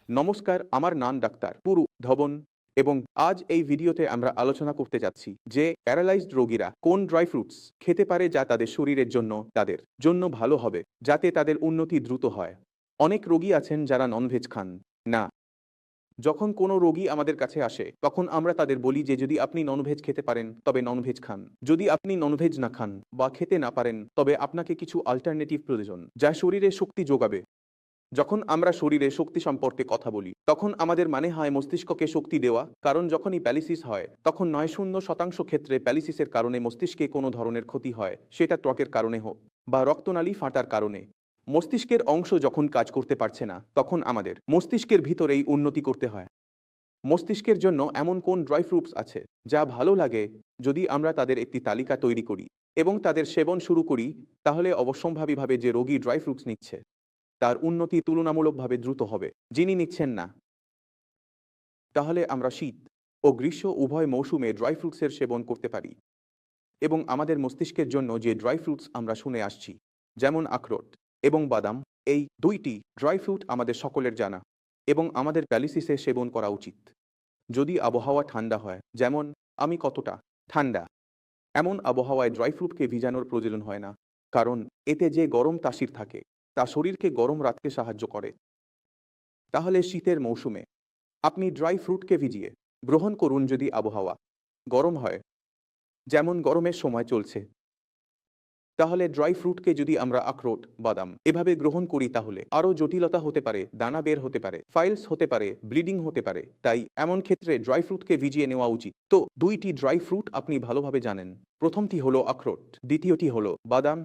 নমস্কার, আমার নাম ডাক্তার পুরু ধবন এবং আজ এই ভিডিওতে আমরা আলোচনা করতে যাচ্ছি যে প্যারালাইজড রোগীরা কোন ড্রাই ফ্রুটস খেতে পারে যা তাদের শরীরের জন্য তাদের জন্য ভালো হবে, যাতে তাদের উন্নতি দ্রুত হয়। অনেক রোগী আছেন যারা ননভেজ খান না। যখন কোনো রোগী আমাদের কাছে আসে তখন আমরা তাদের বলি যে যদি আপনি ননভেজ খেতে পারেন তবে ননভেজ খান। যদি আপনি ননভেজ না খান বা খেতে না পারেন তবে আপনাকে কিছু অল্টারনেটিভ প্রয়োজন যা শরীরে শক্তি যোগাবে। যখন আমরা শরীরে শক্তি সম্পর্কে কথা বলি তখন আমাদের মানে হয় মস্তিষ্ককে শক্তি দেওয়া, কারণ যখনই প্যালিসিস হয় তখন ৯-০% ক্ষেত্রে প্যালিসিসের কারণে মস্তিষ্কে কোনো ধরনের ক্ষতি হয়, সেটা ত্বকের কারণে হোক বা রক্তনালী ফাটার কারণে। মস্তিষ্কের অংশ যখন কাজ করতে পারছে না তখন আমাদের মস্তিষ্কের ভিতরেই উন্নতি করতে হয়। মস্তিষ্কের জন্য এমন কোন ড্রাই ফ্রুটস আছে যা ভালো লাগে? যদি আমরা তাদের একটি তালিকা তৈরি করি এবং তাদের সেবন শুরু করি, তাহলে অবশ্যম্ভাবীভাবে যে রোগী ড্রাই ফ্রুটস নিচ্ছে তার উন্নতি তুলনামূলকভাবে দ্রুত হবে। যিনি নিচ্ছেন না, তাহলে আমরা শীত ও গ্রীষ্ম উভয় মৌসুমে ড্রাই ফ্রুটসের সেবন করতে পারি এবং আমাদের মস্তিষ্কের জন্য যে ড্রাই ফ্রুটস আমরা শুনে আসছি, যেমন আখরোট এবং বাদাম, এই দুইটি ড্রাই ফ্রুট আমাদের সকলের জানা এবং আমাদের প্যালিসিসে সেবন করা উচিত। যদি আবহাওয়া ঠান্ডা হয়, যেমন আমি কতটা ঠান্ডা, এমন আবহাওয়ায় ড্রাই ফ্রুটকে ভিজানোর প্রয়োজন হয় না, কারণ এতে যে গরম তাসির থাকে তা শরীরকে গরম রাখতে সাহায্য করে। তাহলে শীতের মৌসুমে আপনি ড্রাই ফ্রুটকে ভিজিয়ে গ্রহণ করুন। যদি আবহাওয়া গরম হয়, যেমন গরমের সময় চলছে, তাহলে ড্রাই ফ্রুটকে যদি আমরা আখরোট, বাদাম এভাবে গ্রহণ করি তাহলে আরও জটিলতা হতে পারে, দানা বের হতে পারে, ফাইলস হতে পারে, ব্লিডিং হতে পারে। তাই এমন ক্ষেত্রে ড্রাই ফ্রুটকে ভিজিয়ে নেওয়া উচিত। তো দুইটি ড্রাই ফ্রুট আপনি ভালোভাবে জানেন। প্রথমটি হলো আখরোট, দ্বিতীয়টি হলো বাদাম।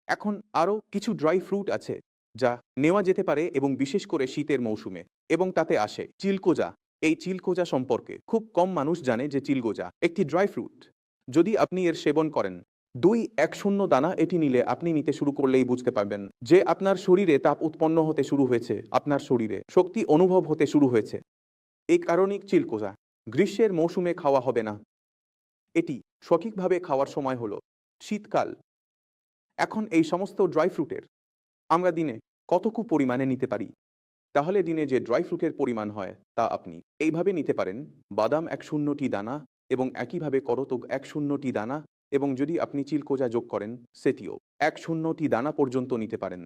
এখন আরও কিছু ড্রাই ফ্রুট আছে যা নেওয়া যেতে পারে এবং বিশেষ করে শীতের মৌসুমে, এবং তাতে আসে চিলগোজা। এই চিলগোজা সম্পর্কে খুব কম মানুষ জানে যে চিলগোজা একটি ড্রাই ফ্রুট। যদি আপনি এর সেবন করেন ২-১-০ দানা এটি নিলে আপনি নিতে শুরু করলেই বুঝতে পারবেন যে আপনার শরীরে তাপ উৎপন্ন হতে শুরু হয়েছে, আপনার শরীরে শক্তি অনুভব হতে শুরু হয়েছে। এই কারণেই চিলগোজা গ্রীষ্মের মৌসুমে খাওয়া হবে না। এটি সঠিকভাবে খাওয়ার সময় হলো শীতকাল। এখন এই সমস্ত ড্রাই ফ্রুটের আমরা দিনে কতটুকু পরিমাণে নিতে পারি? তাহলে দিনে যে ড্রাই ফ্রুটের পরিমাণ হয় তা আপনি এইভাবে নিতে পারেন: বাদাম ১-০টি দানা এবং একইভাবে করতোগ ১-০টি দানা, এবং যদি আপনি চিলকোজা যোগ করেন সেটিও ১-০টি দানা পর্যন্ত নিতে পারেন।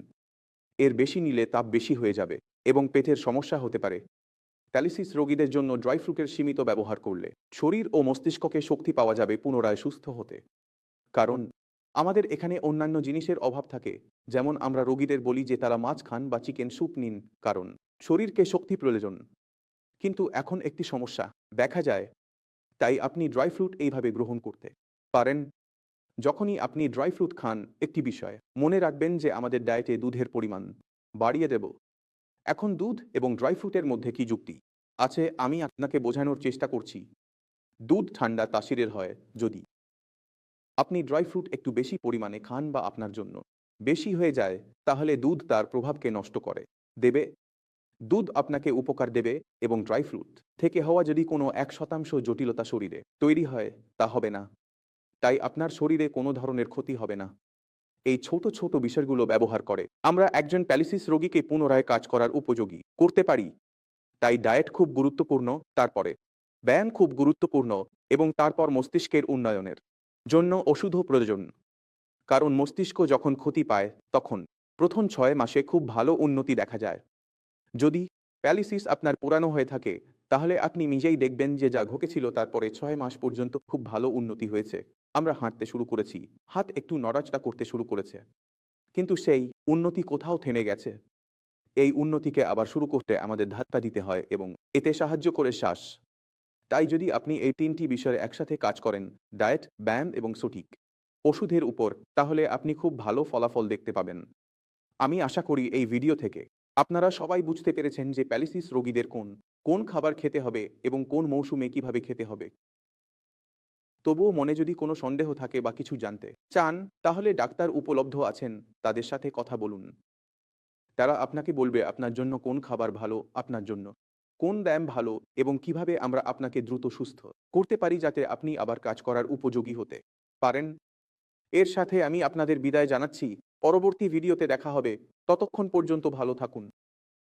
এর বেশি নিলে তাপ বেশি হয়ে যাবে এবং পেটের সমস্যা হতে পারে। প্যালিসিস রোগীদের জন্য ড্রাই ফ্রুটের সীমিত ব্যবহার করলে শরীর ও মস্তিষ্ককে শক্তি পাওয়া যাবে পুনরায় সুস্থ হতে। কারণ আমাদের এখানে অন্যান্য জিনিসের অভাব থাকে, যেমন আমরা রোগীদের বলি যে তারা মাছ খান বা চিকেন স্যুপ নিন, কারণ শরীরকে শক্তি প্রয়োজন। কিন্তু এখন একটি সমস্যা দেখা যায়, তাই আপনি ড্রাই ফ্রুট এইভাবে গ্রহণ করতে পারেন। যখনই আপনি ড্রাই ফ্রুট খান, একটি বিষয় মনে রাখবেন যে আমাদের ডায়েটে দুধের পরিমাণ বাড়িয়ে দেব। এখন দুধ এবং ড্রাই ফ্রুটের মধ্যে কি যুক্তি আছে আমি আপনাকে বোঝানোর চেষ্টা করছি। দুধ ঠান্ডা তাসিরের হয় যদি আপনি ড্রাই ফ্রুট একটু বেশি পরিমাণে খান বা আপনার জন্য বেশি হয়ে যায়, তাহলে দুধ তার প্রভাবকে নষ্ট করে দেবে। দুধ আপনাকে উপকার দেবে এবং ড্রাই ফ্রুট থেকে হওয়া যদি কোনো ১% জটিলতা শরীরে তৈরি হয় তা হবে না। তাই আপনার শরীরে কোনো ধরনের ক্ষতি হবে না। এই ছোট ছোট বিষয়গুলো ব্যবহার করে আমরা একজন প্যালিসিস রোগীকে পুনরায় কাজ করার উপযোগী করতে পারি। তাই ডায়েট খুব গুরুত্বপূর্ণ, তারপরে ব্যায়াম খুব গুরুত্বপূর্ণ, এবং তারপর মস্তিষ্কের উন্নয়নের জন্য ওষুধও প্রয়োজন। কারণ মস্তিষ্ক যখন ক্ষতি পায় তখন প্রথম ৬ মাসে খুব ভালো উন্নতি দেখা যায়। যদি প্যালিসিস আপনার পুরানো হয়ে থাকে, তাহলে আপনি নিজেই দেখবেন যে যা ঘটেছিল তারপরে ৬ মাস পর্যন্ত খুব ভালো উন্নতি হয়েছে। আমরা হাঁটতে শুরু করেছি, হাত একটু নড়াচড়া করতে শুরু করেছে, কিন্তু সেই উন্নতি কোথাও থেমে গেছে। এই উন্নতিকে আবার শুরু করতে আমাদের ধাক্কা দিতে হয় এবং এতে সাহায্য করে শ্বাস। তাই যদি আপনি এই ৩টি বিষয়ে একসাথে কাজ করেন, ডায়েট, ব্যায়াম এবং সঠিক ওষুধের উপর, তাহলে আপনি খুব ভালো ফলাফল দেখতে পাবেন। আমি আশা করি এই ভিডিও থেকে আপনারা সবাই বুঝতে পেরেছেন যে প্যালিসিস রোগীদের কোন কোন খাবার খেতে হবে এবং কোন মৌসুমে কিভাবে খেতে হবে। তবুও মনে যদি কোনো সন্দেহ থাকে বা কিছু জানতে চান, তাহলে ডাক্তার উপলব্ধ আছেন, তাদের সাথে কথা বলুন। তারা আপনাকে বলবে আপনার জন্য কোন খাবার ভালো, আপনার জন্য কোন ব্যায়াম ভালো, এবং কিভাবে আমরা আপনাকে দ্রুত সুস্থ করতে পারি যাতে আপনি আবার কাজ করার উপযোগী হতে পারেন। এর সাথে আমি আপনাদের বিদায় জানাচ্ছি। পরবর্তী ভিডিওতে দেখা হবে। ততক্ষণ পর্যন্ত ভালো থাকুন।